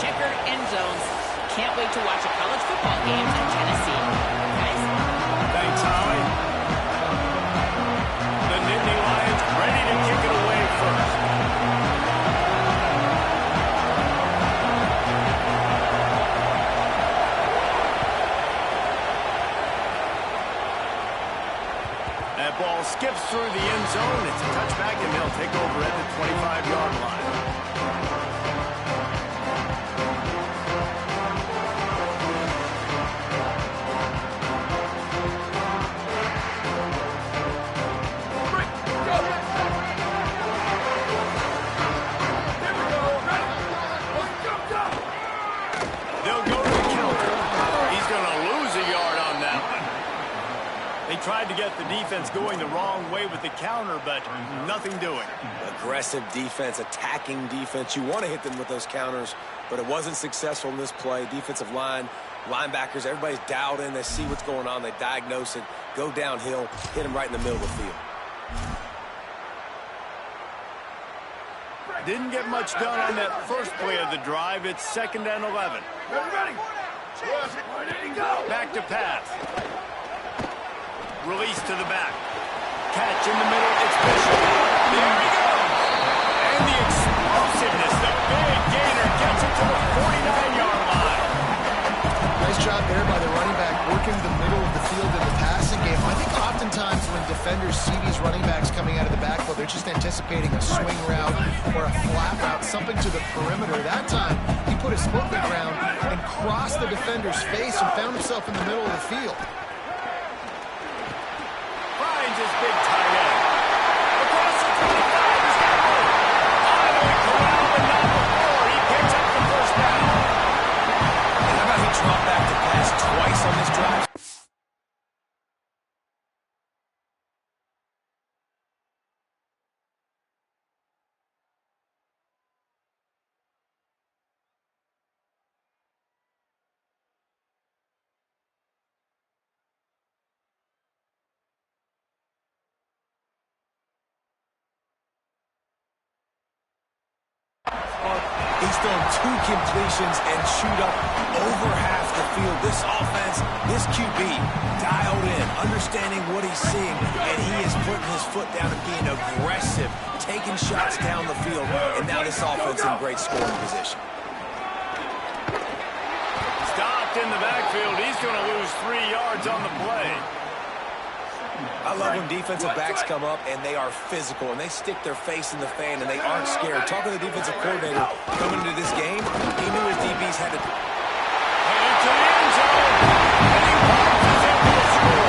checkered end zones. Can't wait to watch a college football game in Tennessee. Guys? Thanks, Holly. The Nittany Lions ready to kick it away first. That ball skips through the end zone. It's a touchback, and they'll take over at the 25-yard line. Tried to get the defense going the wrong way with the counter, but nothing doing. Aggressive defense, attacking defense. You want to hit them with those counters, but it wasn't successful in this play. Defensive line, linebackers, everybody's dialed in. They see what's going on. They diagnose it, go downhill, hit them right in the middle of the field. Didn't get much done on that first play of the drive. It's 2nd and 11. Back to pass. Release to the back. Catch in the middle. It's Bishop. There he goes. And the explosiveness, the big gainer, gets it to the 49-yard line. Nice job there by the running back, working the middle of the field in the passing game. I think oftentimes when defenders see these running backs coming out of the backfield, they're just anticipating a swing route or a flat route, something to the perimeter. That time, he put his foot in the ground and crossed the defender's face and found himself in the middle of the field. His big tight end. Across the 25, he's got it. Finally corralled, but not before. He picks up the first down. And how about he dropped back to pass twice on this drive? He's thrown 2 completions and chewed up over half the field. This offense, this QB, dialed in, understanding what he's seeing, and he is putting his foot down and being aggressive, taking shots down the field, and now this offense in great scoring position. Stopped in the backfield. He's going to lose 3 yards on the play. I love when defensive backs come up and they are physical and they stick their face in the fan and they aren't scared. Talking to the defensive coordinator coming into this game, he knew his DBs had to... Headed to the end zone. And he punches into the score.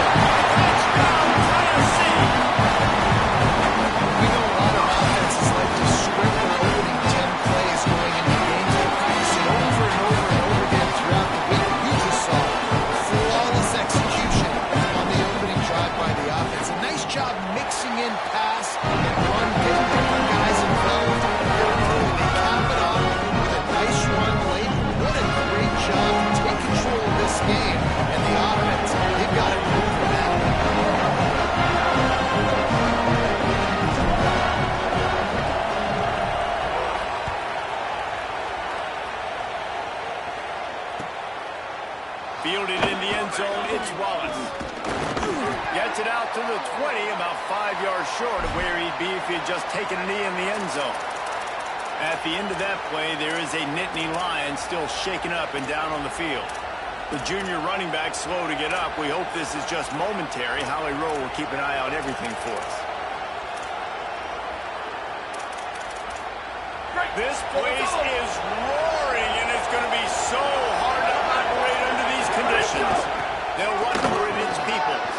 Touchdown, Tennessee. We know a lot of offenses like to script their opening 10 plays going into games. You see over and over and over again throughout the week. You just saw flawless execution on the opening drive by the offense. A nice job mixing in pass and run, getting different guys involved. They cap it off with a nice run late. What a great job to take control of this game. And the offense, they've got it moving now. Fielded in the end zone, it's Wallace. Gets it out to the 20, about 5 yards short of where he'd be if he had just taken a knee in the end zone. At the end of that play, there is a Nittany Lion still shaken up and down on the field. The junior running back slow to get up. We hope this is just momentary. Holly Rowe will keep an eye on everything for us. This place is roaring, and it's going to be so hard to operate under these conditions. They'll run for it, it's Peoples.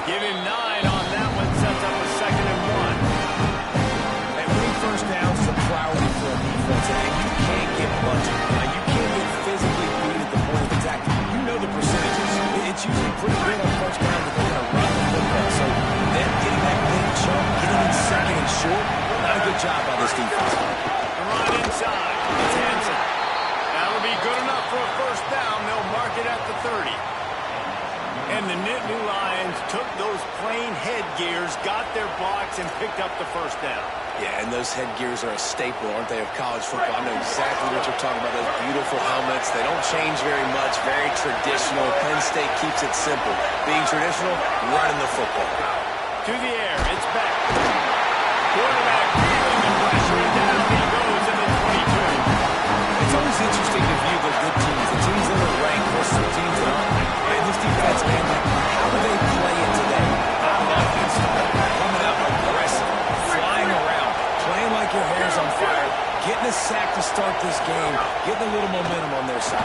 Give him 9 on that one, sets up a 2nd and 1. And winning first downs is a priority for a defense, and you can't get budget. Now, you can't get physically beat at the point of attack. You know the percentages. It's usually pretty good on first down, but they're going to run the football. So them getting that big chunk, getting in 2nd and short, not a good job by this defense. The run inside. It's Hansen. That'll be good enough for a first down. They'll mark it at the 30. And the picked up the first down. Yeah, and those headgears are a staple, aren't they, of college football? I know exactly what you're talking about, those beautiful helmets. They don't change very much, very traditional. Penn State keeps it simple. Being traditional, running the football. To the air, it's back. Quarterback feeling the pressure, and down he goes in the 22. It's always interesting to view the good teams, the teams that are ranked versus the teams that aren't. And this defense, man, how do they play it today? I love this style. Coming out aggressive, flying around, playing like your hair's on fire, getting a sack to start this game, getting a little momentum on their side.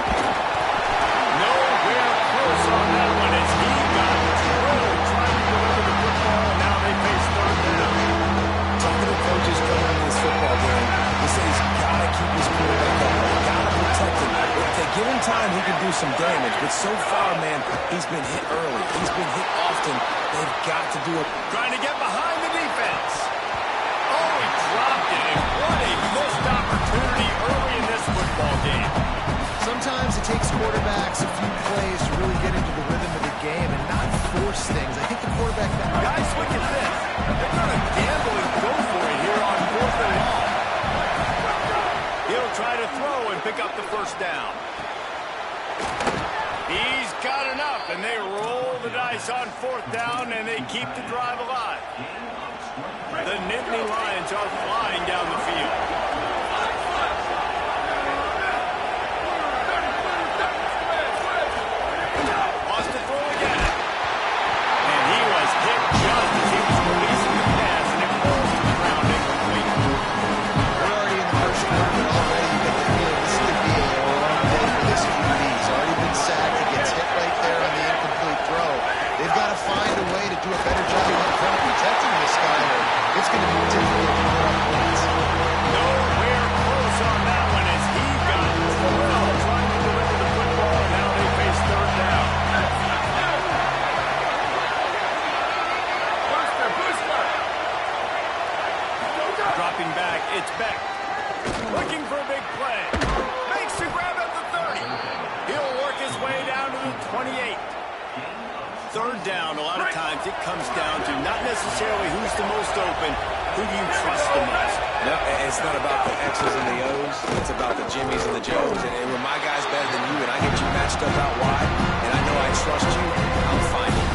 Nowhere close on that one as he got through trying to deliver the football, and now they face third down. Talking to coaches coming into this football game, they say he's got to keep his quarterback up, got to protect him. If they give him time, he can do some damage. But so far, man, he's been hit early. He's been hit often. They've got to do it. Trying to get behind the defense. Oh, he dropped it, and what a missed opportunity early in this football game. Sometimes it takes quarterbacks a few plays to really get into the rhythm of the game and not force things. I think the quarterback... Guys, look at this. They're going to gamble and go for it here on 4th and long. He'll try to throw and pick up the first down. He's got enough, and they roll the dice on 4th down, and they keep the drive alive. The Nittany Lions are flying down the field. Wants to throw again. And he was hit just as he was releasing the pass, and it falls to the ground incomplete. We're already in the first quarter, but already you get the feeling this could be a long day for this QB. He's already been sacked. He gets hit right there on the incomplete throw. They've got to find a way to do a better job up front protecting this guy, or it's going to be difficult to put up points. Nowhere close on that one as he got thrilled trying to deliver the football, and now they face third down. Dropping back, it's Beck. Looking for a big play. Makes the grab at the 30. He'll work his way down to the 28. Third down, a lot of times it comes down to not necessarily who's the most open, who do you trust the most? No, it's not about the X's and the O's. It's about the Jimmys and the Joes. And when my guy's better than you and I get you matched up out wide, and I know I trust you, I'll find it.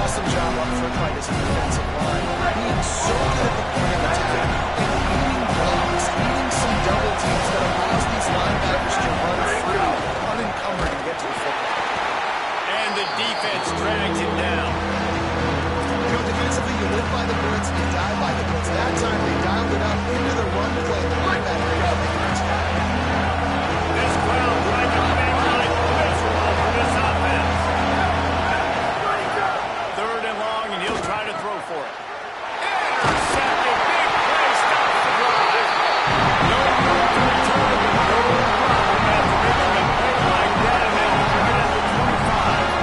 Awesome job up front by this defensive line. Being so good at the point of attack and eating blocks, eating some double teams that allows these linebackers to run free, unencumbered, and get to the football. And the defense drags him down. You know, defensively, you live by the blitz, you die by the blitz. That time, they dialed it up into the run play. The linebacker got the defense back. This crowd driving back like miserable for this offense. Third and long, and he'll try to throw for it. Intercepted, big play, stops the drive. No room to return, and no problem after making a play like that, and they'll bring it at the 25.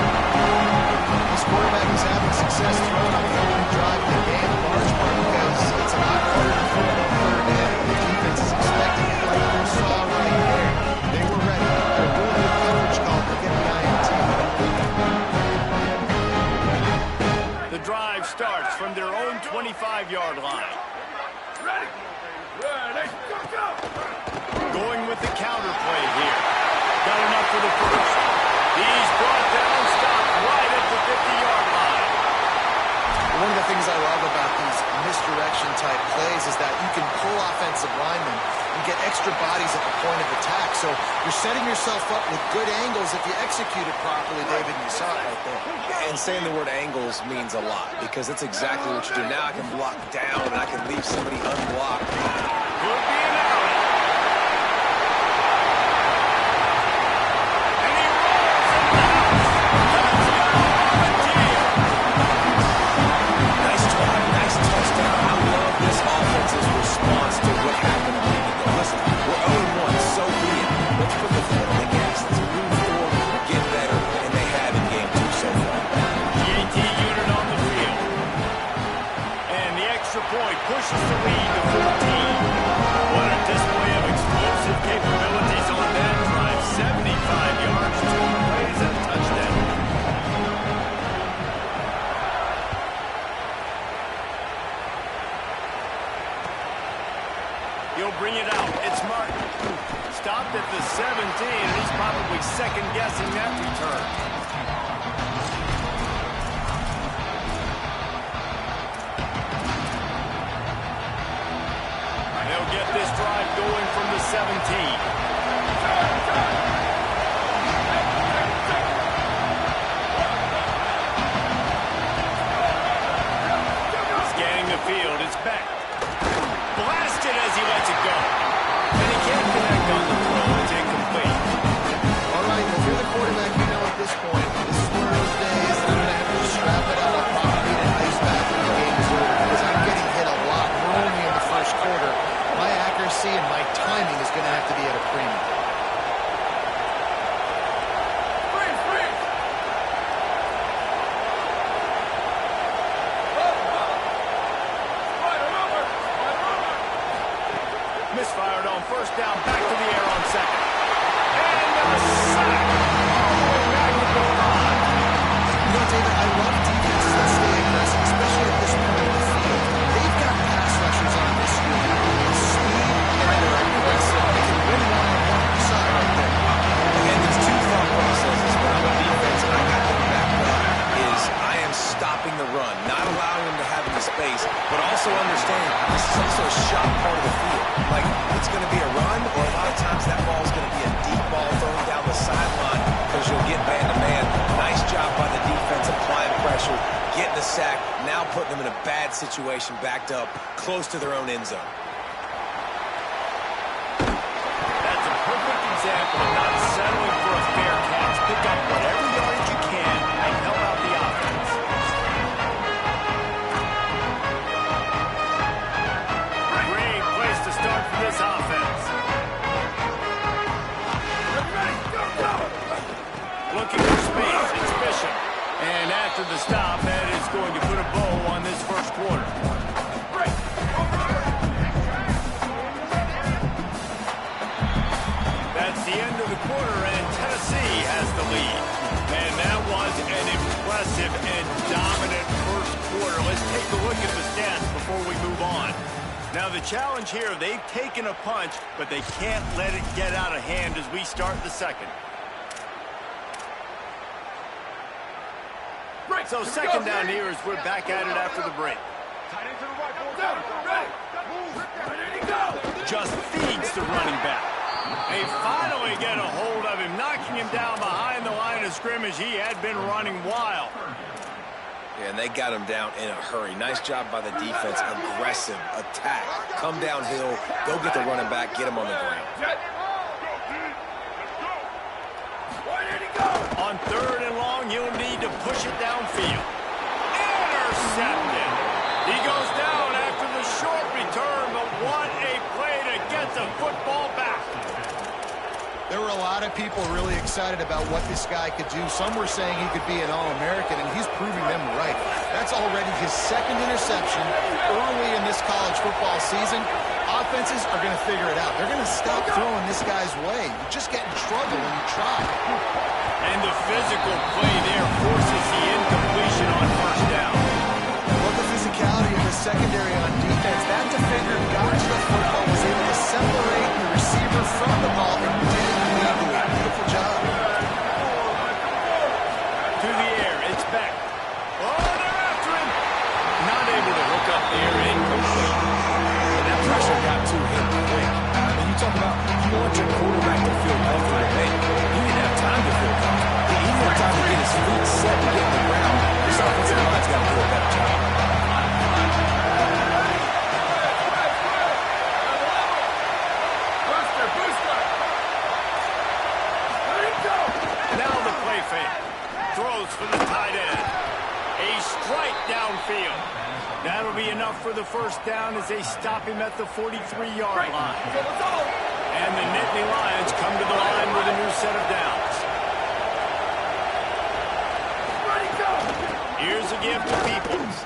This quarterback is having success throwing on the opening drive of the game, in large part because it's a lot harder to throw on third down. The defense is expecting it like you saw right there. They were ready. A really good coverage call to get the INT. The drive starts from their own 25-yard line. Going with the counter play here. Got enough for the first. He's brought down, stopped right at the 50-yard line. One of the things I love about these misdirection-type plays is that you can pull offensive linemen and get extra bodies at the point of attack. So you're setting yourself up with good angles if you execute it properly, David, and you saw it right there. And saying the word angles means a lot because that's exactly what you do. Now I can block down and I can leave somebody unblocked. Could be an out. And he rolls in the house. Nice drive, nice touchdown. I love this offense's response to what happened a minute ago. Listen, we're 0-1, so be it. Let's put the foot on the gas. Let's move forward, get better, and they have in game 2 so far. GT unit on the field. And the extra point pushes the lead to 14. He'll bring it out. It's Martin. Stopped at the 17, and he's probably second-guessing that return. They'll get this drive going from the 17. Scanning the field. It's back. Blasted as he lets it go. And he can't connect on the throw. It's incomplete. All right, if you're the quarterback, you know at this point, this is one of those days that I'm going to have to strap it up. I'll probably need an ice bath when the game is over because I'm getting hit a lot early in the first quarter. My accuracy and my timing is going to have to be at a premium. Misfired on first down, back to the air on second. And a sack all the way back to the 5. You know, David, I love defenses that stay aggressive, especially at this point in the field. They've got pass rushers on this year with speed and that are aggressive. They can win one-on-one. You saw it right there. And there's two thought processes when I'm on defense and I got them backed up is I am stopping the run, not allowing them to have any space, but also understanding this is also a shot part of the field. Like, it's going to be a run, or a lot of times that ball is going to be a deep ball thrown down the sideline because you'll get man-to-man. Nice job by the defense applying pressure, getting the sack, now putting them in a bad situation backed up close to their own end zone. That's a perfect example of not settling for a fair catch. Pick up whatever yardage you can and help out the offense. Great place to start for this offense. Looking for space. It's Bishop. And after the stop, that is going to put a bow on this first quarter. That's the end of the quarter, and Tennessee has the lead. And that was an impressive and dominant first quarter. Let's take a look at the stats before we move on. Now, the challenge here, they've taken a punch, but they can't let it get out of hand as we start the second. So second down here as we're back at it after the break. Just feeds the running back. They finally get a hold of him, knocking him down behind the line of scrimmage. He had been running wild. Yeah, and they got him down in a hurry. Nice job by the defense. Aggressive attack. Come downhill, go get the running back, get him on the ground. On third and long, you'll need to push it downfield. Intercepted. He goes down after the short return, but what a play to get the football back. There were a lot of people really excited about what this guy could do. Some were saying he could be an All-American, and he's proving them right. That's already his second interception early in this college football season. Offenses are going to figure it out. They're going to stop throwing this guy's way. You just get in trouble when you try. And the physical play there forces the incompletion on first down. Well, the physicality of the secondary on defense, that defender got to the football, was able to separate the receiver from the ball, and did it legally. Beautiful job. To the air, it's back. Oh, they're after him. Not able to hook up there, incomplete. That pressure got to him quick. When you talk about you want your quarterback to feel comfortable, man, you didn't have time to feel comfortable. He didn't have time to get his feet set and get on the ground. This offensive line's got to do a better job. Now the play fake. Throws for the tight end. A strike downfield. That'll be enough for the first down as they stop him at the 43-yard line. And the Nittany Lions come to the line with a new set of downs. Here's a give to Peoples.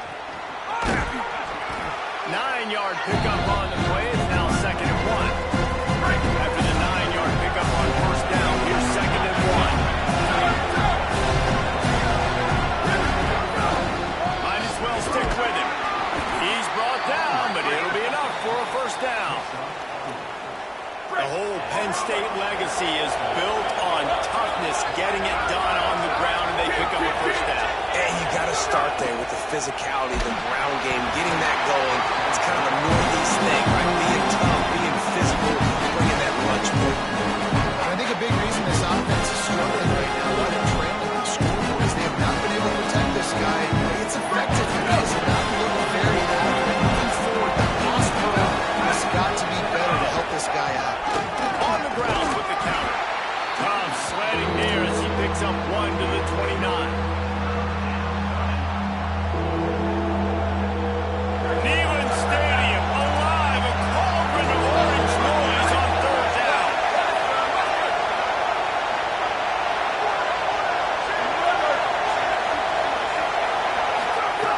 9-yard pickup on the play. It's now 2nd and 1. After the 9-yard pickup on first down, here's 2nd and 1. Might as well stick with him. He's brought down, but it'll be enough for a first down. The whole Penn State legacy is built on toughness, getting it done on the ground, and they pick up a first down. And you got to start there with the physicality, the ground game, getting that going. It's kind of a Northeast thing, right? Being tough, being physical, bringing that lunch boat. I think a big reason this offense is struggling right now, while they're trailing on the scoreboard, is they have not been able to protect this guy. It's effective, but he has not looked very accurate. Moving forward, the hospital has got to be better to help this guy out. On the ground with the counter. Tom slanting near as he picks up 1 to the 29. Neyland Stadium alive, a cauldron of orange noise on third down.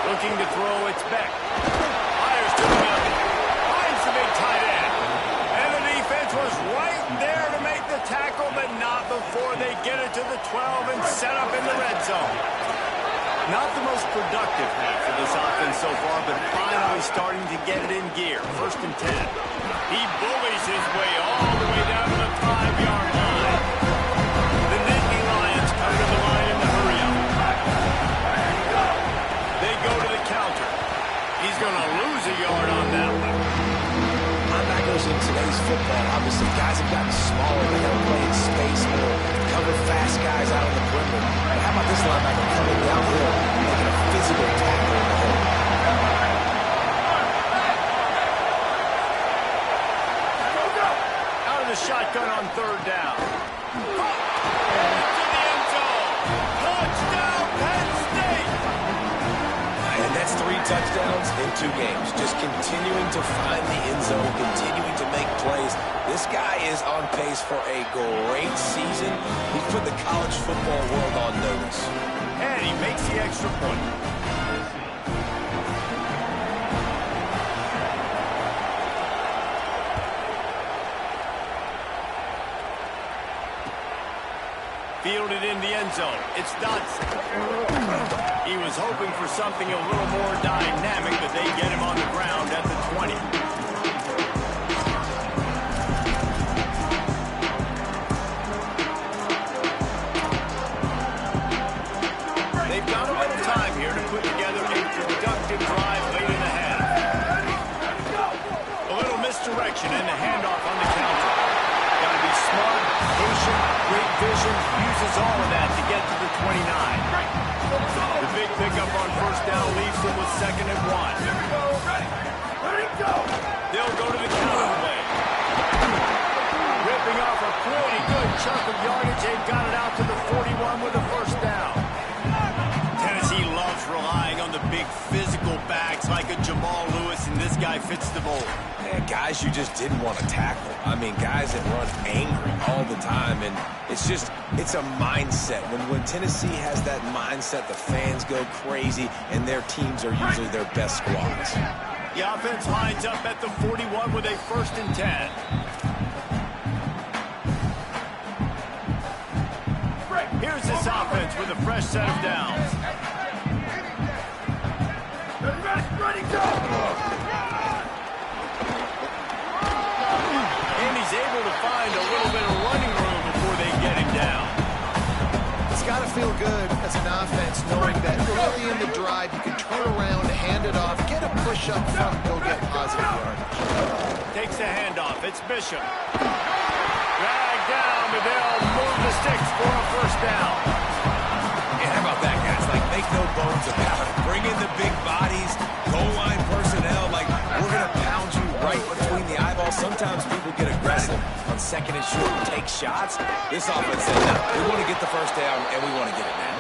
Looking to throw, it's Beck. Fires to the middle. Finds the big tight end. And the defense was right there to make the tackle, but not before they get it to the 12 and set up in the red zone. Not the most productive half for this offense so far, but finally starting to get it in gear. 1st and 10. He bullies his way all the way down to the 5-yard line. The Nittany Lions come to the line in the hurry-up. They go to the counter. He's going to lose a yard on that one. Linebackers in today's football, obviously, guys have gotten smaller. They got to play in space or cover fast guys out on the perimeter. But how about this linebacker coming downhill, making a physical tackle in the hole? Out of the shotgun on 3rd down. To the end zone. Touchdown, Penn State! And that's 3 touchdowns in 2 games. Just continuing to find the end zone, continuing to make plays. This guy is on pace for a great season. He's put the college football world on notice. And he makes the extra point. Fielded in the end zone. It's Dotson. He was hoping for something a little more dynamic, but they get him on the ground at the 20. They've got a little time here to put together a productive drive late in the half. A little misdirection and the handoff on the counter. Got to be smart, patient, great vision, uses all of that to get to the 29. The big pickup on 1st down leaves them with 2nd and 1. They'll go to the counter play. Ripping off a pretty good chunk of yardage. They've got it out to the 41 with a 1st down. Tennessee loves relying on the big physical backs like a Jamal Lewis, and this guy fits the mold. And guys you just didn't want to tackle. I mean, guys that run angry all the time. And it's a mindset. When Tennessee has that mindset, the fans go crazy, and their teams are usually their best squads. The offense lines up at the 41 with a 1st and 10. Here's this offense with a fresh set of downs. And he's able to find a little bit of running room before they get him down. It's got to feel good as an offense knowing that early in the drive you can turn around, hand it off, get a push up front, and go get positive yardage. Takes the handoff. It's Bishop. Dragged down, but they'll move the sticks for a 1st down. And how about that, guys? Like, make no bones about it. Bring in the big bodies, goal line personnel. Like, we're going to pound you right between the eyeballs. Sometimes people get aggressive on 2nd and short and take shots. This offense said, no, we want to get the 1st down, and we want to get it now.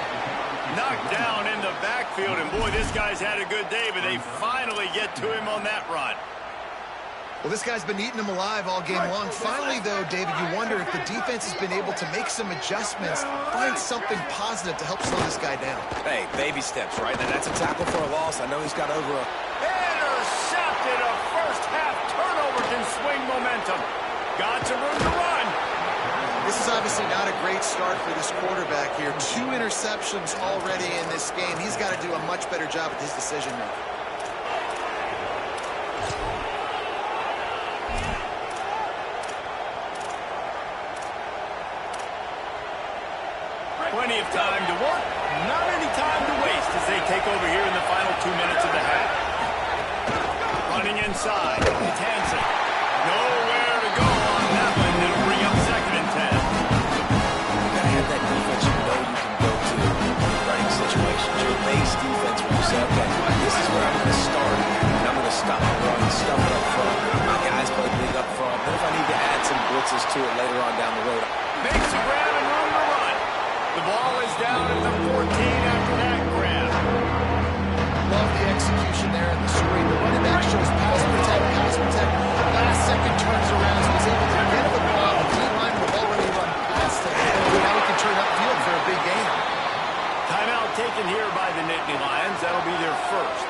Knocked down in the backfield, and boy, this guy's had a good day, but they finally get to him on that run. Well, this guy's been eating them alive all game long. Finally, though, David, you wonder if the defense has been able to make some adjustments, find something positive to help slow this guy down. Hey, baby steps, right? And that's a tackle for a loss. I know he's got over a... Intercepted. A first-half turnover can swing momentum. Got some room to run. This is obviously not a great start for this quarterback here. 2 interceptions already in this game. He's got to do a much better job with his decision-making. Plenty of time to work. Not any time to waste as they take over here in the final 2 minutes of the half. Running inside. It's Hansen. Nowhere to go on that one. It'll bring up 2nd and 10. You gotta have that defense you know you can go to in running situations. Your base defense where you say, okay, this is where I'm going to start, and I'm going to stop the run, stuff it up front. My guys play big up front, but if I need to add some blitzes to it later on down the road. Makes a grab and room to run. The ball is down at the 14 after that grab. Love the execution there in the screen. The running back shows pass protect, pass protect. Last second turns around, so he's able to get the ball. The D-line will already run past it. Now he can turn upfield for a big gain. Timeout taken here by the Nittany Lions. That'll be their first.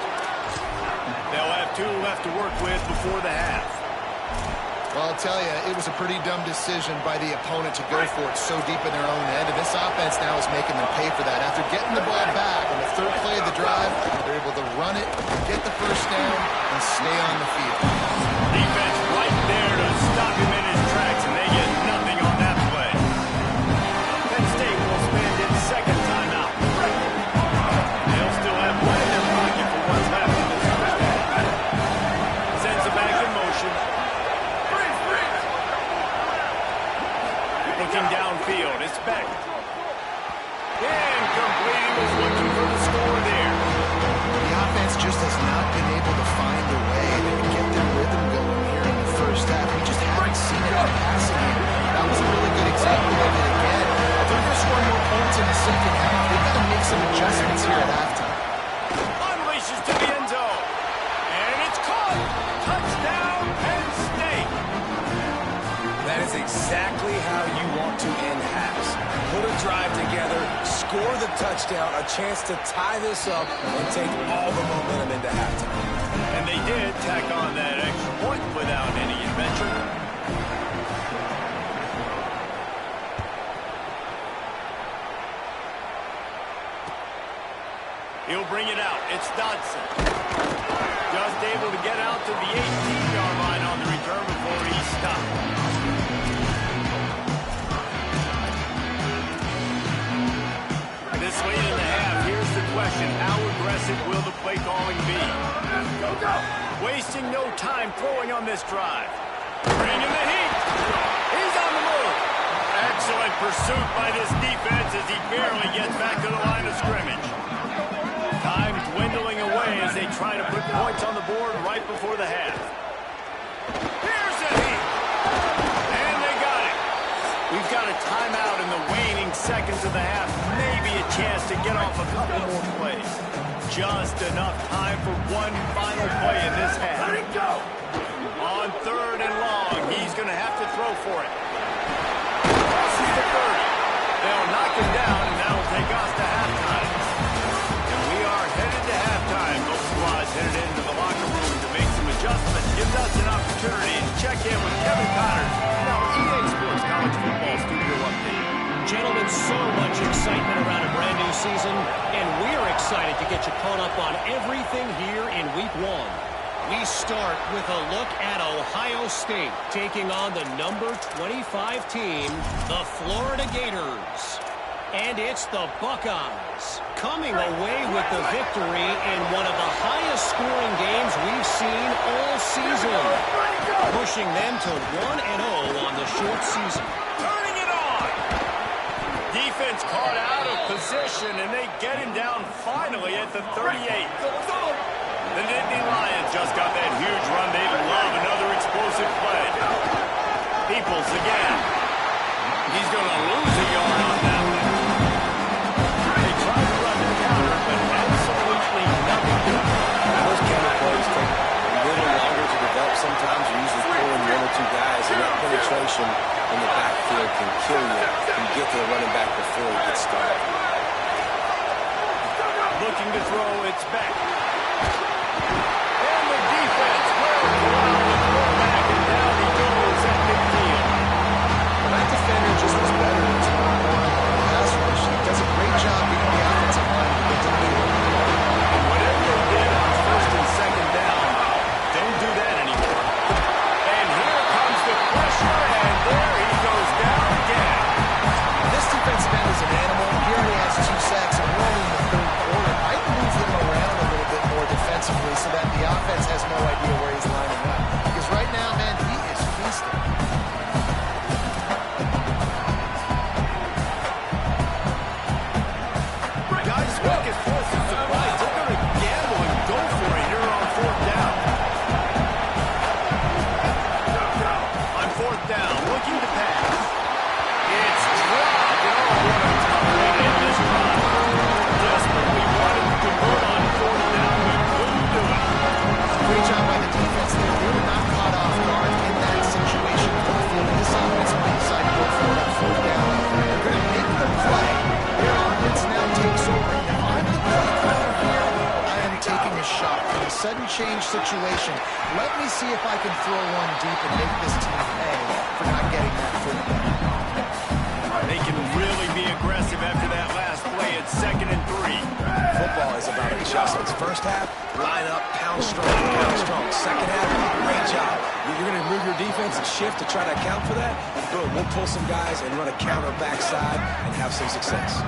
They'll have 2 left to work with before the half. Well, I'll tell you, it was a pretty dumb decision by the opponent to go for it so deep in their own end, and this offense now is making them pay for that. After getting the ball back on the 3rd play of the drive, they're able to run it, get the first down, and stay on the field. Defense right there to stop him in his tracks, and they get nothing on that play. Penn State will spend its 2nd timeout. They'll still have one in their pocket for what's left in this first half. Sends it back in motion. Looking downfield, it's Beck. Incomplete. He was looking for the score there. The offense just has not been able to find a way to get their rhythm going here in the first half. We just haven't seen it in the passing game. That was a really good example of it again. If they're going to score more points in the second half, they've got to make some adjustments here at halftime. Unleashes to the end zone. And it's caught. Touchdown, Penn State. That is exactly how you want to end halves. Put a drive together, score the touchdown, a chance to tie this up, and take all the momentum into halftime. And they did tack on that extra point without any adventure. He'll bring it out. It's Dodson. Just able to get out to the 18-yard line on the return before he stopped. This late in the half, here's the question. How aggressive will the play calling be? Wasting no time throwing on this drive. Bringing the heat. He's on the move. Excellent pursuit by this defense as he barely gets back to the line of scrimmage. Time dwindling away as they try to put points on the board right before the half. Here's the heat. And they got it. We've got a timeout in the waning seconds of the half. Maybe a chance to get off a couple more plays. Just enough time for one final play in this half. Let it go. On 3rd and long, he's going to have to throw for it. Crosses the 30. They'll knock him down, and that'll take us to halftime. And we are headed to halftime. Both squads headed into the locker room to make some adjustments. Gives us an opportunity to check in with Kevin Connors, now EA Sports College Football Studio Update. Gentlemen, so much excitement around a brand new season, and we're excited to get you caught up on everything here in Week 1. We start with a look at Ohio State taking on the number 25 team, the Florida Gators. And it's the Buckeyes coming away with the victory in one of the highest scoring games we've seen all season, pushing them to 1-0 on the short season. Turning it on. Defense caught out of position, and they get him down finally at the 38. The Nittany Lions just got that huge run. They love another explosive play. Peoples again. He's going to lose a yard on that one. They tried to run the counter, but absolutely nothing doing. Those counter plays take a little longer to develop sometimes. You're usually pulling 1 or 2 guys, and that penetration in the backfield can kill you. You get to the running back before he gets started. Looking to throw, it's back. And the defense will allow the quarterback, and down he goes at midfield. Well, that defender just was better than tomorrow morning on the pass rush. He does a great job getting the offensive line to get to the field. Whatever they did on 1st and 2nd down, don't do that anymore. And here comes the pressure, and there he goes down again. This defensive end is an animal. Here he situation. Let me see if I can throw one deep and make this team pay for not getting that football. They can really be aggressive after that last play. It's 2nd and 3. Football is about adjustments. First half, line up, pound strong, pound strong. Second half, great job. You're going to move your defense and shift to try to account for that. Boom, we'll pull some guys and run a counter backside and have some success.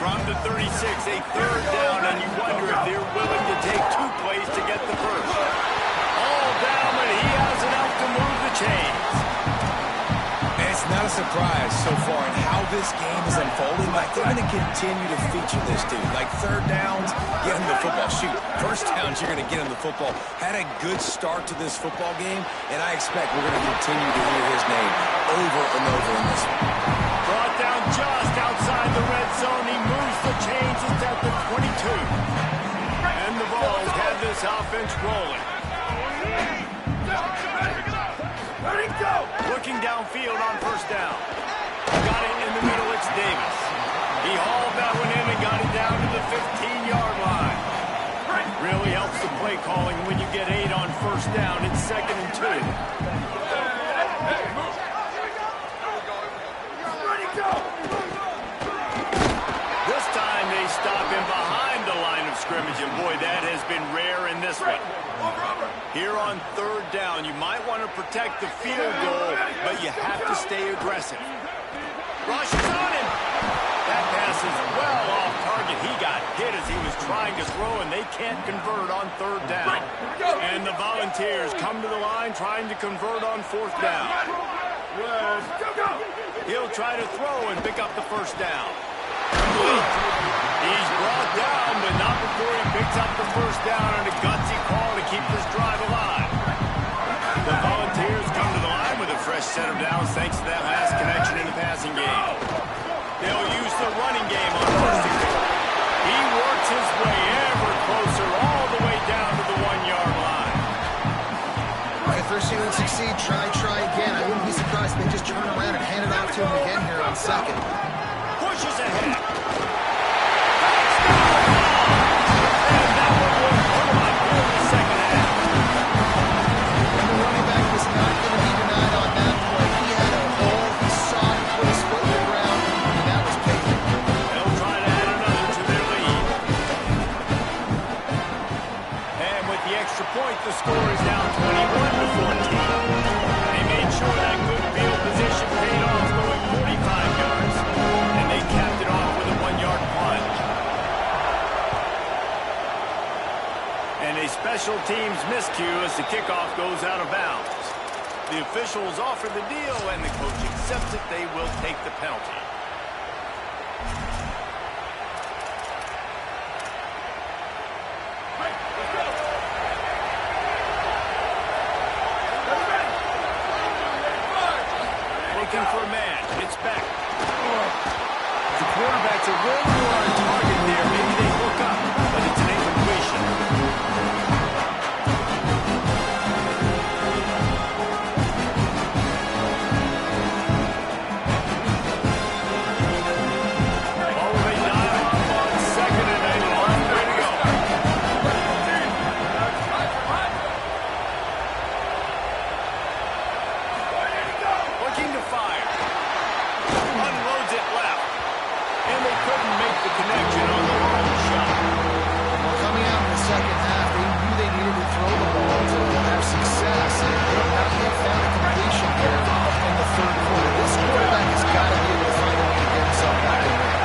From the 36, a 3rd down, and you wonder if they're willing to take 2 plays to get the first. All down, but he has enough to move the chains. It's not a surprise so far in how this game is unfolding. Like, they're going to continue to feature this dude. Like, 3rd downs, get him the football. Shoot, 1st downs, you're going to get him the football. Had a good start to this football game, and I expect we're going to continue to hear his name over and over in this one. Brought down just outside the red zone. He moves the chains. It's at the 22. And the Vols have this offense rolling. Looking downfield on 1st down. Got it in the middle. It's Davis. He hauled that one in and got it down to the 15-yard line. Really helps the play calling when you get 8 on 1st down. It's 2nd and 2. This time they stop him behind the line of scrimmage, and boy, that has been rare in this one. Here on 3rd down, you might want to protect the field goal, but you have to stay aggressive. Rush is on him. That pass is well off target. He got hit as he was trying to throw, and they can't convert on 3rd down. And the Volunteers come to the line trying to convert on 4th down. He'll try to throw and pick up the 1st down. He's brought down, but not before he picks up the 1st down on a gutsy call to keep this drive alive. The Volunteers come to the line with a fresh set of downs thanks to that last connection in the passing game. They'll use the running game on 1st and 2. He works his way ever closer all the way down to the 1-yard line. If they're seeing him succeed, try again. I wouldn't be surprised if they just turn around and hand it off to him again here on 2nd. Pushes ahead. The score is now 21-14. They made sure that good field position paid off, going 45 yards, and they capped it off with a 1-yard plunge. And a special teams miscue as the kickoff goes out of bounds. The officials offer the deal, and the coach accepts it. They will take the penalty. Looking for a man. It's back. The quarterback's a little more on target there. Maybe they hook up, but it's an incompletion. Oh, they dial up on 2nd and 8. Long way to go. Looking to fire. Unloads it left. And they couldn't make the connection on the long shot. Well, coming out in the 2nd half, they knew they needed to throw the ball to have success. And they have not found a completion here in the 3rd quarter. This quarterback has got to be able to find a way to get himself back in there.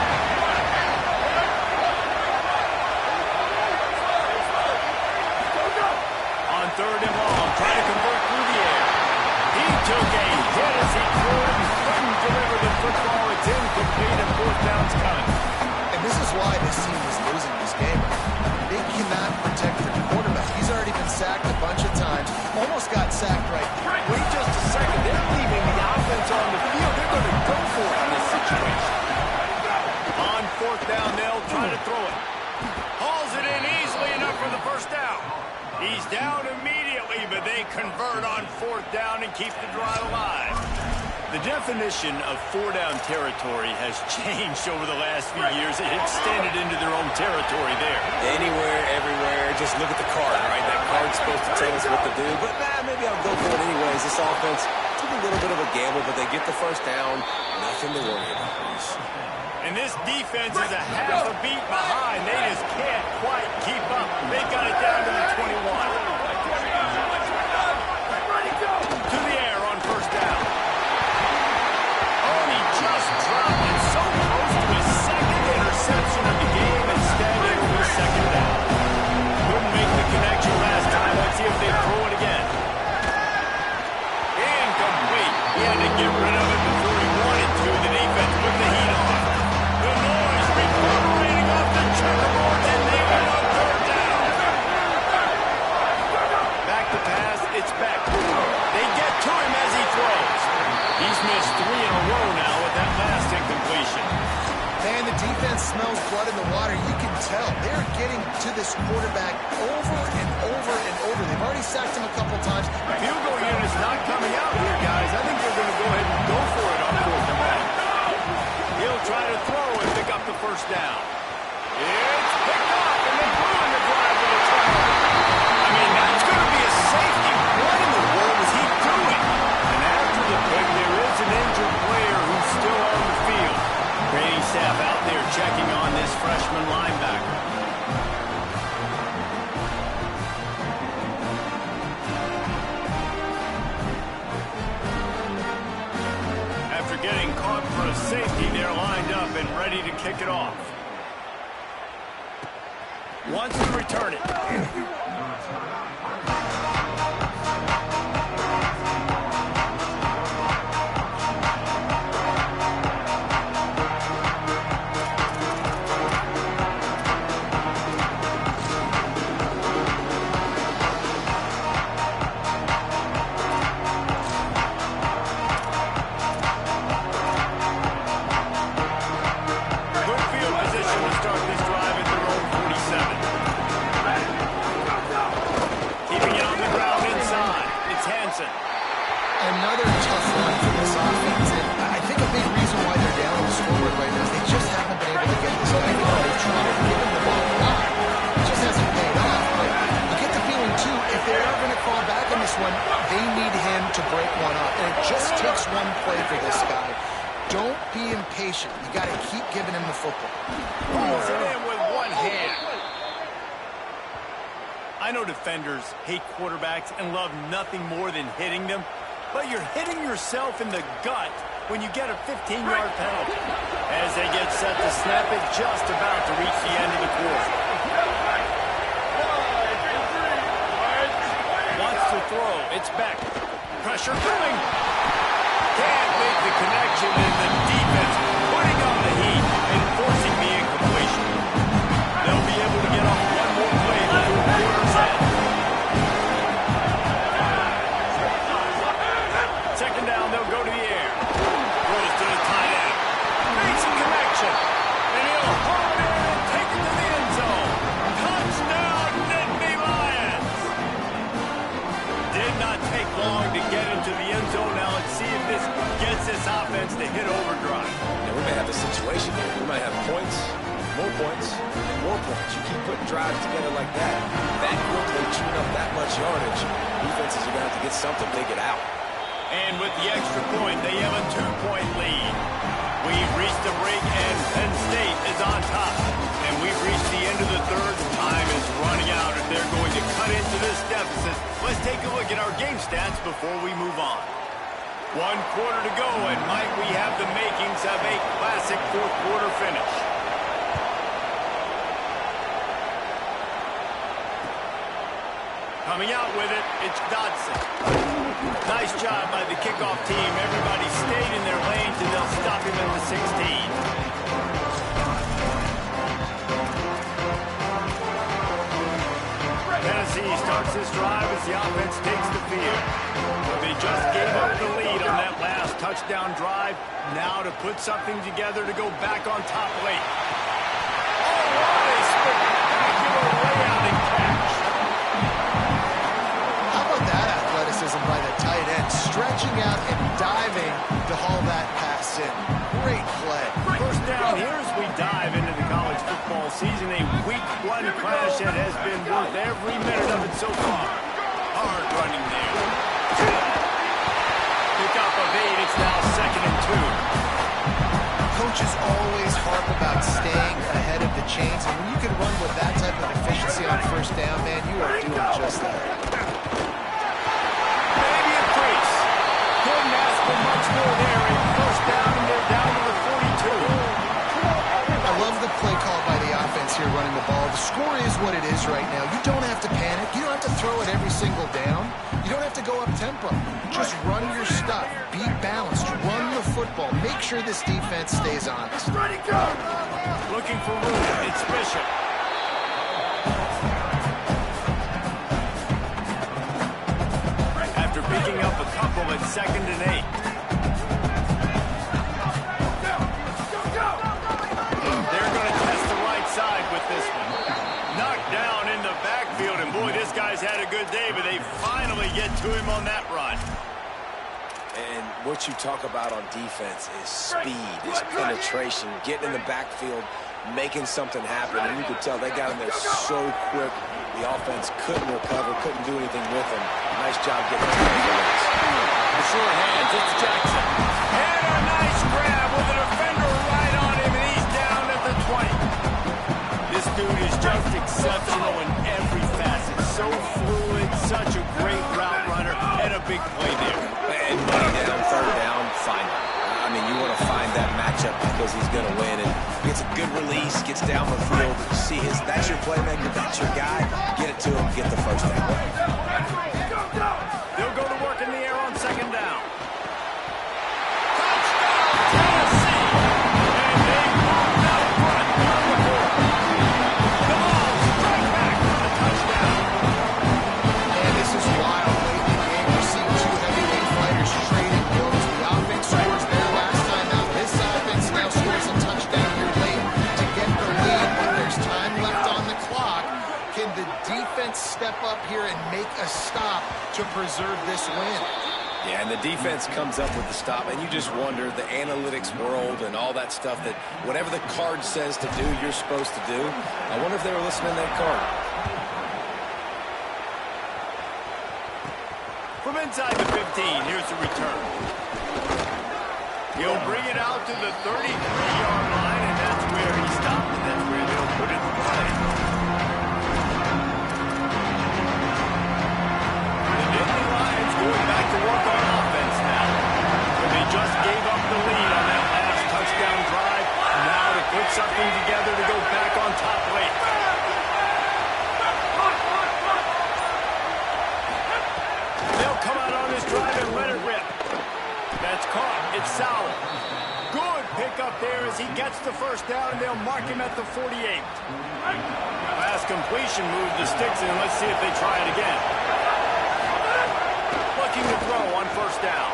On 3rd and long, trying to convert through the air. He took a hit as he threw it and couldn't deliver the football. It's incomplete and 4th down's coming. And this is why this team is losing this game. They cannot protect the quarterback. He's already been sacked a bunch of times. Almost got sacked right there. Wait just a second. They're leaving the offense on the field. They're going to go for it in this situation. On 4th down, they'll try to throw it. Hauls it in easily enough for the 1st down. He's down immediately, but they convert on 4th down and keep the drive alive. The definition of four-down territory has changed over the last few years. It extended into their own territory there. Anywhere, everywhere, just look at the card, right? That card's supposed to tell us what to do, but maybe I'll go for it anyways. This offense took a little bit of a gamble, but they get the first down. Nothing to worry about, Reese. And this defense is a half a beat behind. They just can't quite keep up. They got it down to the 21. To the air on first down. Oh, he just dropped it so close to his second interception of the game. Instead, it was second down. Couldn't make the connection last time. Let's see if they throw it again. Incomplete. He had to get rid of it before he wanted to. The defense put the heat on. The noise reverberating off the checkerboard, and they went on third down. Back to pass. It's back. They get to him as he throws. He's missed 3 in a row now with that last incompletion. Man, the defense smells blood in the water. You can tell. They're getting to this quarterback over and over and over. They've already sacked him a couple times. Field goal unit's not coming out here, guys. I think they're going to go ahead and go for it on fourth and back. He'll try to throw and pick up the first down. It's picked up, and they ruin the drive with a turnover. I mean, that's going to be a safety. What in the world is he doing? And after the pick, there is an injured player who's still on the field. Training staff out there checking on this freshman linebacker. After getting caught for a safety, they're lined up and ready to kick it off. Wants to return it. Another tough one for this offense, and I think a big reason why they're down on the scoreboard right now is they just haven't been able to get this guy going. They've tried to give him the ball a lot. It just hasn't paid off, but you get the feeling, too, if they're ever going to fall back on this one, they need him to break one up, and it just takes one play for this guy. Don't be impatient. You got to keep giving him the football. Pulls it in with one hand. I know defenders hate quarterbacks and love nothing more than hitting them, but you're hitting yourself in the gut when you get a 15-yard penalty. As they get set to snap it, just about to reach the end of the quarter. Wants to throw. It's Beck. Pressure coming. Can't make the connection, and the defense putting on the heat and forcing the incompletion. They'll be able to get off one more play before the quarter's end. Second down, they'll go to the air. Throws to the tight end. Makes a connection. And he'll haul it in and take it to the end zone. Touchdown, Nittany Lions! Did not take long to get into the end zone. Now let's see if this gets this offense to hit overdrive. Now, we may have a situation here. We might have points, more points, and more points. You keep putting drives together like that quickly, chewing up that much yardage, defenses are going to have to get something to get out. And with the extra point, they have a 2-point lead. We've reached a break, and Penn State is on top. And we've reached the end of the third. Time is running out, and they're going to cut into this deficit. Let's take a look at our game stats before we move on. 1 quarter to go, and might we have the makings of a classic fourth-quarter finish. Coming out with it, it's Dodson. Nice job by the kickoff team. Everybody stayed in their lanes, and they'll stop him at the 16. Tennessee starts this drive as the offense takes the field. They just gave up the lead on that last touchdown drive. Now to put something together to go back on top late. Oh, what a spectacular layout and catch. How about that athleticism by the tight end? stretching out and diving to haul that pass in. Great play. First down here as we dive into the college football season. A week one clash that has been worth every minute of it so far. Hard running there. Pick up of 8. It's now 2nd and 2. Coaches always harp about staying ahead of the chains, and when you can run with that type of efficiency on first down, man, you are doing just that. Maybe a crease. Couldn't ask for much more there. A first down, and they're down to the 42. I love the play call by the offense here running the ball. The score is what it is right now. You don't have to panic. You don't have to throw it every single down. You don't have to go up tempo. Just run your stuff. Be balanced. Run the football. Make sure this defense stays honest. Ready, go! Looking for room. It's Bishop. After picking up a couple at 2nd and 8. They're going to test the right side with this one. Knocked down in the backfield, and boy, this guy's had a good day, but they finally get to him on that run. And what you talk about on defense is speed, is penetration, getting in the backfield, making something happen. And you could tell they got in there so quick. The offense couldn't recover, couldn't do anything with them. Nice job getting to the release. The short hands, it's Jackson. And a nice grab with a defender right on him, and he's down at the 20. This dude is just exceptional in every facet. So fluid, such a great route runner, and a big play there. And money down, 3rd down, find him. I mean, you want to find that matchup because he's going to win. And gets a good release, gets down the field. See that's your playmaker, that's your guy. Get it to him, get the first down. They'll go to work in the air on 2nd down. Touchdown, Tennessee! And they moved out front down the court. The ball straight back for the touchdown. And this is wild late in the game. We're seeing two heavyweight fighters trading blows. The offense scores their last time out. This offense now scores a touchdown here late to get the lead. When there's time left on the clock, can the defense step up here and make a stop to preserve this win? Yeah, and the defense comes up with the stop, and you just wonder, the analytics world and all that stuff, that whatever the card says to do, you're supposed to do. I wonder if they were listening to that card. From inside the 15, here's the return. He'll bring it out to the 33-yard line, and that's where he stopped, and that's where they'll put it in play. The Nittany Lions going back to work on offense now. So they just gave up the lead on that last touchdown drive. Now to put something together to go back on top late. They'll come out on this drive and let it rip. That's caught. It's Sauer. Good pickup there as he gets the first down, and they'll mark him at the 48. Pass completion moved the sticks in. Let's see if they try it again. Looking to throw on first down.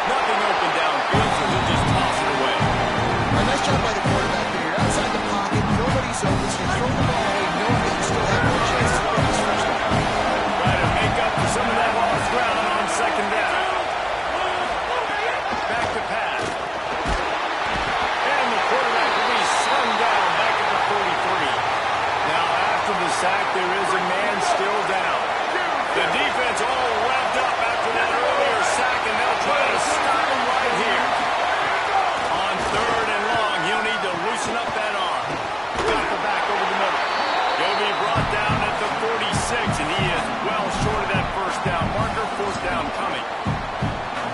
Nothing open downfield, so they'll just toss it away. Nice job by the quarterback there. You're outside the pocket. Nobody's open, so you throw the ball away, knowing that you still have more chances to get this first down. Try to make up for some of that lost ground on 2nd down. Back to pass. And the quarterback will be slung down back at the 43. Now, after the sack, there is a man still down. The defense all revved up after that earlier sack, and they'll try to stop him right here. On 3rd and long, he'll need to loosen up that arm. Got the back over the middle. He'll be brought down at the 46, and he is well short of that first down marker. 4th down coming.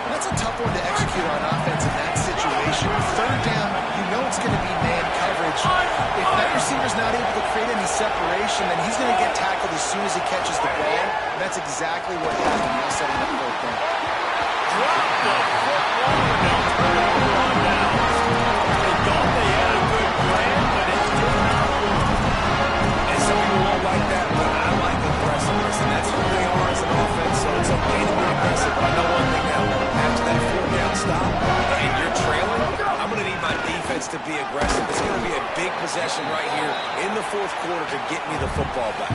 That's a tough one to execute on offense in that situation. 3rd down, you know it's going to be man coverage. If that receiver's not able to create any separation, then he's going to get tackled as soon as he catches the ball. That's exactly what happened. Now setting up 4th down. Drop the football, and they'll turn it over on downs. They thought they had a good plan, but it's just not working. And some people won't like that, but I like aggressiveness, and that's who they are as an offense, so it's okay to be aggressive. But I know one thing now, after that 4th down stop, and you're trailing, I'm going to need my defense to be aggressive. It's going to be a big possession right here in the 4th quarter to get me the football back.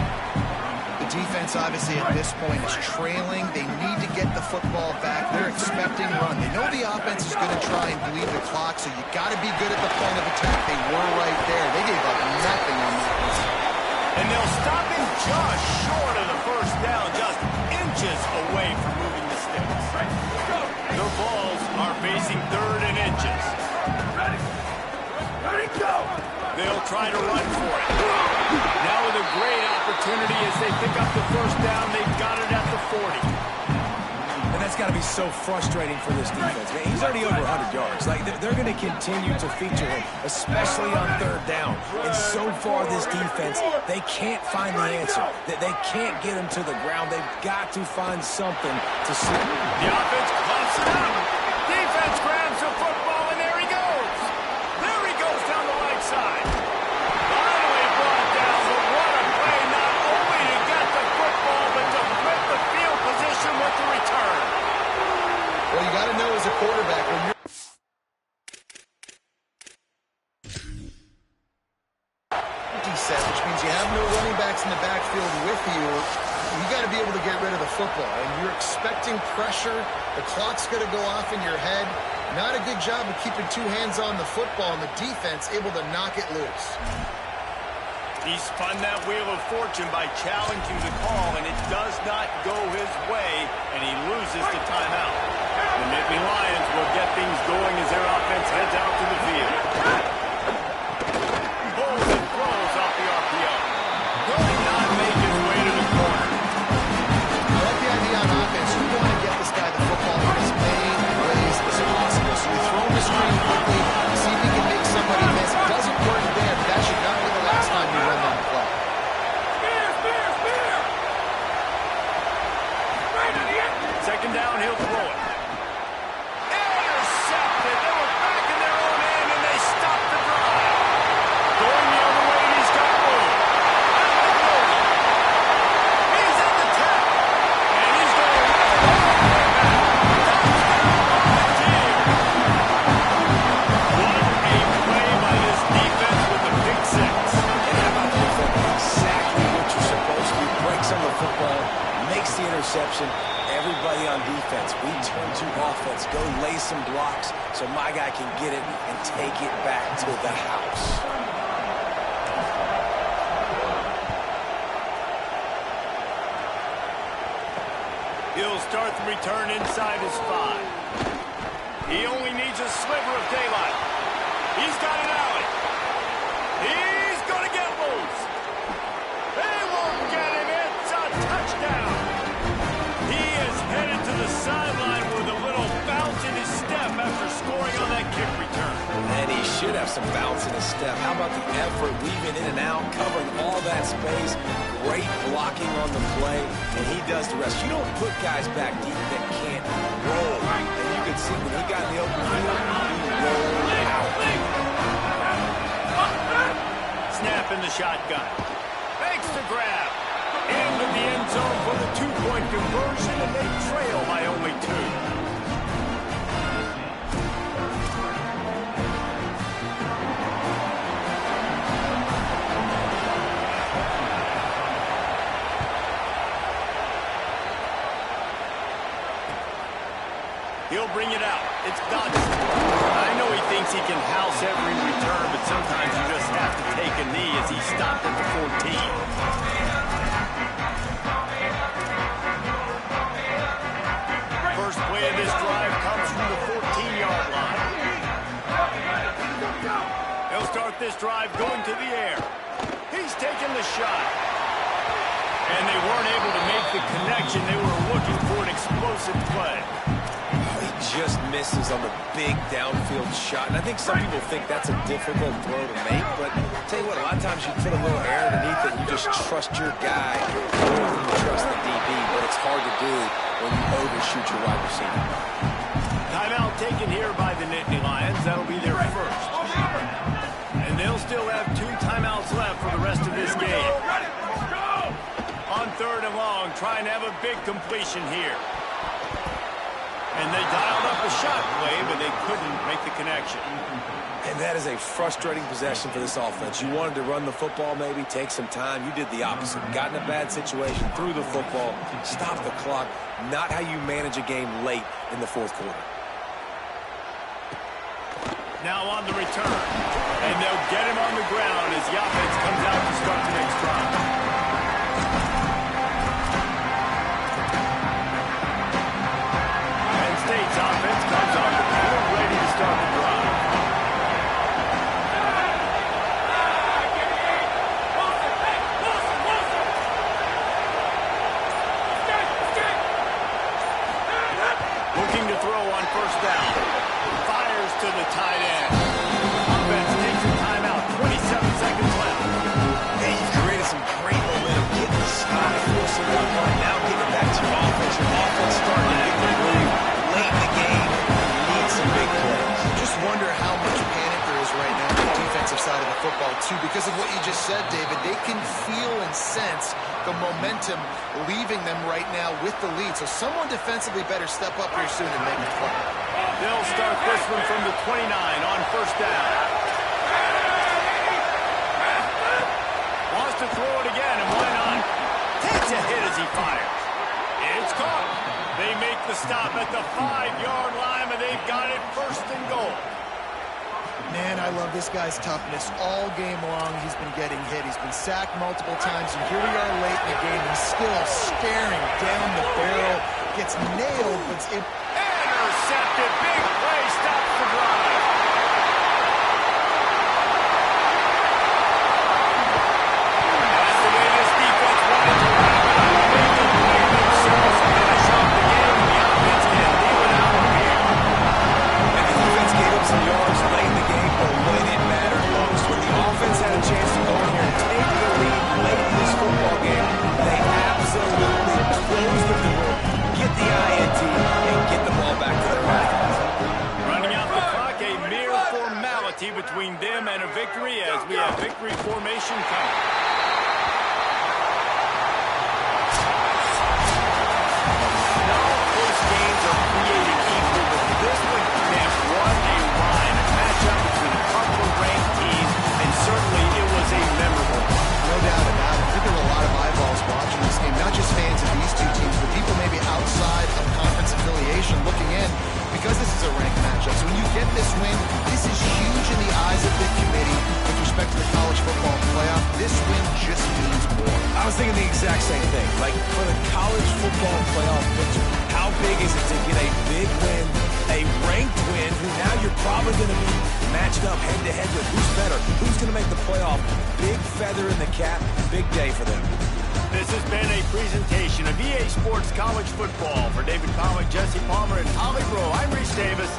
The defense, obviously, at this point is trailing. They need to get the football back. They're expecting run. They know the offense is going to try and bleed the clock, so you got to be good at the point of attack. They were right there. They gave up nothing on that one. And they'll stop him just short of the first down, just inches away from moving the sticks. The Vols are facing 3rd and inches. Ready, go! They'll try to run for it. Now with a great opportunity as they pick up the first down, they've got it at the 40. And that's got to be so frustrating for this defense. Man, he's already over 100 yards. Like, they're going to continue to feature him, especially on 3rd down. And so far, this defense, they can't find the answer. They can't get him to the ground. They've got to find something to see. The offense clumps it up. Defense grabs the football, and there he goes. There he goes down the right side. Finally brought down, but what a play, not only to get the football, but to flip the field position with the return. Well, you got to know as a quarterback when you're set, which means you have no running backs in the backfield with you. You got to be able to get rid of the football, and you're expecting pressure. The clock's going to go off in your head. Not a good job of keeping 2 hands on the football, and the defense able to knock it loose. He spun that wheel of fortune by challenging the call, and it does not go his way, and he loses the timeout. The Nittany Lions will get things going as their offense heads out to the field. Pulls and throws off the RPO. Will not make his way to the corner. I like the idea on offense. You want to get this guy the football in as many ways as possible. So you throw him the screen quickly, see if he can make somebody miss. It doesn't work there, but that should not be the last time you run that play. Second down, he'll throw it. Intercepted. They were back in their own end, and they stopped the drive. Going the other way, he's got room. He's at the tap, and he's going to run it all the way back. Touchdown, Volunteer. What a play by this defense with the pick six. And how about the defense? Exactly what you're supposed to do. Breaks on the football, makes the interception. Everybody on defense, we turn to offense. Go lay some blocks so my guy can get it and take it back to the house. He'll start the return inside his 5. He only needs a sliver of daylight. He's got an alley. He's going to get loose. They won't get him. It's a touchdown. He is headed to the sideline with a little bounce in his step after scoring on that kick return. And he should have some bounce in his step. How about the effort, weaving in and out, covering all that space, great blocking on the play, and he does the rest. You don't put guys back deep that can't roll. And you can see when he got in the open field, he rolled out. Snap in the shotgun. Makes the grab. Into the end zone for the 2-point conversion, and they trail by only 2. He'll bring it out. It's Dodson. I know he thinks he can house every return, but sometimes you just have to take a knee as he stopped at the 14. First play of this drive comes from the 14-yard line. He'll start this drive going to the air. He's taking the shot. And they weren't able to make the connection. They were looking for an explosive play. Just misses on the big downfield shot. And I think some people think that's a difficult throw to make, but I'll tell you what, a lot of times you put a little air underneath it and you just trust your guy more than you trust the DB, but it's hard to do when you overshoot your wide receiver. Timeout taken here by the Nittany Lions. That'll be their first. And they'll still have 2 timeouts left for the rest of this game. On 3rd and long, trying to have a big completion here. And they dialed up a shot play, but they couldn't make the connection. And that is a frustrating possession for this offense. You wanted to run the football, maybe take some time. You did the opposite. Got in a bad situation, threw the football, stopped the clock. Not how you manage a game late in the fourth quarter. Now on the return. And they'll get him on the ground as the offense comes out to start the next drive. Penn State's offense comes on the field ready to start the drive. Looking to throw on first down. Fires to the tight end. Offense takes a timeout. 27 seconds left. Hey, you've created some great momentum. Getting the stop, forcing one run, now getting it back to your offense. Your offense starting to get the move late in the game. You need some big plays. Just wonder how much panic there is right now on the defensive side of the football, too. Because of what you just said, David, they can feel and sense the momentum leaving them right now with the lead. So someone defensively better step up here soon and make a play. They'll start this one from the 29 on first down. Wants to throw it again, and why not? Takes a hit as he fires. It's caught. They make the stop at the 5-yard line, and they've got it first and goal. Man, I love this guy's toughness. All game long, he's been getting hit. He's been sacked multiple times, and here we are late in the game. He's still staring down the barrel. Gets nailed, but it's... Intercepted. Big play. Stops the drive. That's the way this defense wanted to wrap it up. They can play themselves to finish off the game. The offense can leave it out here. And the defense gave up some yards late in the game, but when it mattered most, when the offense had a chance to go in here and take the lead late in this football game, they absolutely closed the door, get the INT, and get the ball back to their offense. Running out the clock, a mere formality between them and a victory as we have victory formation coming. Not all close games are created equal, but this one can what a rhyme. A matchup between a couple of ranked teams, and certainly it was a memorable one. No doubt about it. I think there were a lot of eyeballs watching this game, not just fans of these two teams, but people maybe outside of conference affiliation looking in because this is a ranked matchup. So when you get this win, this is huge in the eyes of the committee with respect to the college football playoff. This win just means more. I was thinking the exact same thing. Like, for the college football playoff picture, how big is it to get a big win, a ranked win, who now you're probably going to be matched up head-to-head with who's better, who's going to make the playoff. Big feather in the cap, big day for them. This has been a presentation of EA Sports College Football. For David Pollack, Jesse Palmer, and Holly Rowe, I'm Reese Davis.